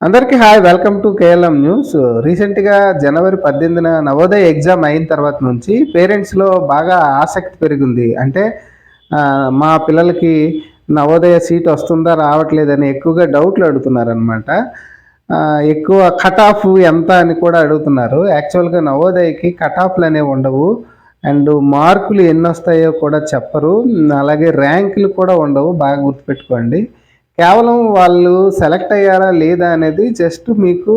అందరికీ hi. Welcome to KLM news. రీసెంట్‌గా జనవరి 18న Navodaya exam అయిన తర్వాత నుంచి పేరెంట్స్‌లో బాగా ఆసక్తి పెరిగింది. అంటే మా పిల్లలకి నవోదయ సీట్ వస్తుందా? రావట్లేదని ఎక్కువగా డౌట్‌లు అడుగుతున్నారనమాట. ఎక్కువ కట్ ఆఫ్ ఎంత అని కూడా అడుగుతున్నారు. యాక్చువల్‌గా నవోదయకి కట్ ఆఫ్‌లనేవి ఉండవు. అండ్ మార్కులు ఎన్నొస్తాయో కూడా చెప్పరు. అలాగే ర్యాంకులు కూడా ఉండవు. బాగా గుర్తుపెట్టుకోండి. కేవలం వాళ్ళు సెలెక్ట్ అయ్యారా లేదా అనేది జస్ట్ మీకు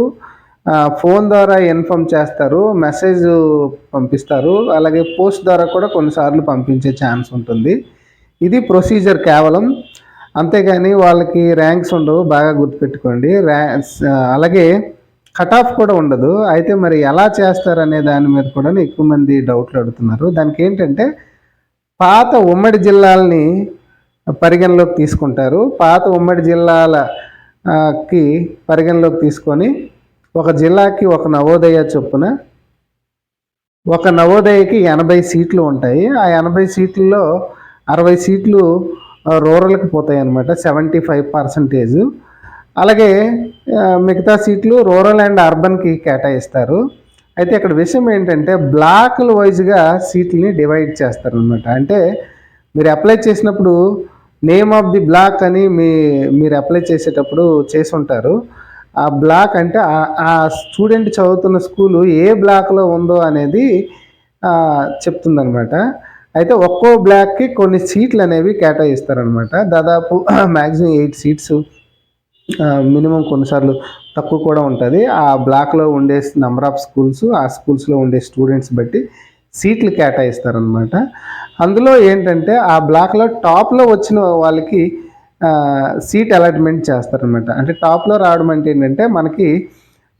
ఫోన్ ద్వారా ఇన్ఫార్మ్ చేస్తారు. మెసేజ్ పంపిస్తారు. అలాగే పోస్ట్ ద్వారా కూడా కొన్నిసార్లు పంపించే ఛాన్స్ ఉంటుంది. ఇది ప్రొసీజర్ కేవలం. అంతేగాని వాళ్ళకి ర్యాంక్స్ ఉండవు. బాగా గుర్తుపెట్టుకోండి. అలాగే కట్ ఆఫ్ కూడా ఉండదు. అయితే మరి ఎలా చేస్తారనే దాని మీద కూడా ఎక్కువ మంది డౌట్లు అడుగుతున్నారు. దానికి ఏంటంటే పాత ఉమ్మడి జిల్లాలని పరిగణలోకి తీసుకుంటారు. పాత ఉమ్మడి జిల్లాలకి పరిగణలోకి తీసుకొని ఒక జిల్లాకి ఒక నవోదయ చొప్పున ఒక నవోదయకి 80 సీట్లు ఉంటాయి. ఆ 80 సీట్లలో 60 సీట్లు రూరల్కి పోతాయి అన్నమాట. 75%. అలాగే మిగతా సీట్లు రూరల్ అండ్ అర్బన్కి కేటాయిస్తారు. అయితే ఇక్కడ విషయం ఏంటంటే బ్లాక్ల వైజ్గా సీట్లని డివైడ్ చేస్తారనమాట. అంటే మీరు అప్లై చేసినప్పుడు నేమ్ ఆఫ్ ది బ్లాక్ అని మీరు అప్లై చేసేటప్పుడు చేసి ఉంటారు. ఆ బ్లాక్ అంటే ఆ స్టూడెంట్ చదువుతున్న స్కూలు ఏ బ్లాక్లో ఉందో అనేది చెప్తుందనమాట. అయితే ఒక్కో బ్లాక్కి కొన్ని సీట్లు అనేవి కేటాయిస్తారనమాట. దాదాపు మ్యాక్సిమం 8 సీట్స్, మినిమం కొన్నిసార్లు తక్కువ కూడా ఉంటుంది. ఆ బ్లాక్లో ఉండే నెంబర్ ఆఫ్ స్కూల్స్, ఆ స్కూల్స్లో ఉండే స్టూడెంట్స్ బట్టి సీట్లు కేటాయిస్తారనమాట. అందులో ఏంటంటే ఆ బ్లాక్లో టాప్లో వచ్చిన వాళ్ళకి సీట్ అలాట్మెంట్ చేస్తారనమాట. అంటే టాప్లో రావడం అంటే ఏంటంటే మనకి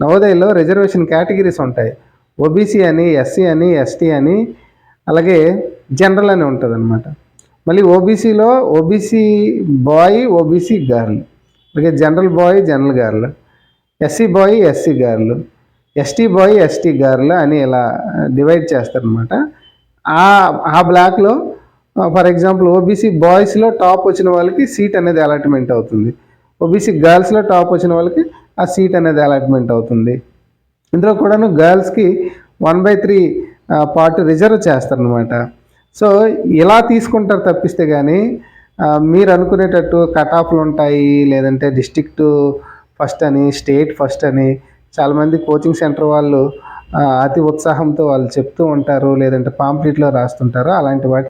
నవోదయలో రిజర్వేషన్ కేటగిరీస్ ఉంటాయి. ఓబీసీ అని, ఎస్సీ అని, ఎస్టీ అని, అలాగే జనరల్ అని ఉంటుంది అనమాట. మళ్ళీ ఓబీసీలో ఓబీసీ బాయ్, ఓబీసీ గర్ల్, అలాగే general boy, general girl, SC boy, SC girl, ST boy, ST girl అని ఇలా డివైడ్ చేస్తారనమాట. ఆ బ్లాక్లో ఫర్ ఎగ్జాంపుల్ ఓబీసీ బాయ్స్లో టాప్ వచ్చిన వాళ్ళకి సీట్ అనేది అలాట్మెంట్ అవుతుంది. ఓబీసీ గర్ల్స్లో టాప్ వచ్చిన వాళ్ళకి ఆ సీట్ అనేది అలాట్మెంట్ అవుతుంది. ఇందులో కూడాను గర్ల్స్కి 1/3 పార్ట్ రిజర్వ్ చేస్తారనమాట. సో ఇలా తీసుకుంటారు తప్పిస్తే కానీ మీరు అనుకునేటట్టు కట్ ఆఫ్లు ఉంటాయి, లేదంటే డిస్ట్రిక్ట్ ఫస్ట్ అని, స్టేట్ ఫస్ట్ అని చాలామంది కోచింగ్ సెంటర్ వాళ్ళు అతి ఉత్సాహంతో వాళ్ళు చెప్తూ ఉంటారు, లేదంటే పాంప్లెట్లో రాస్తుంటారు. అలాంటి వాటి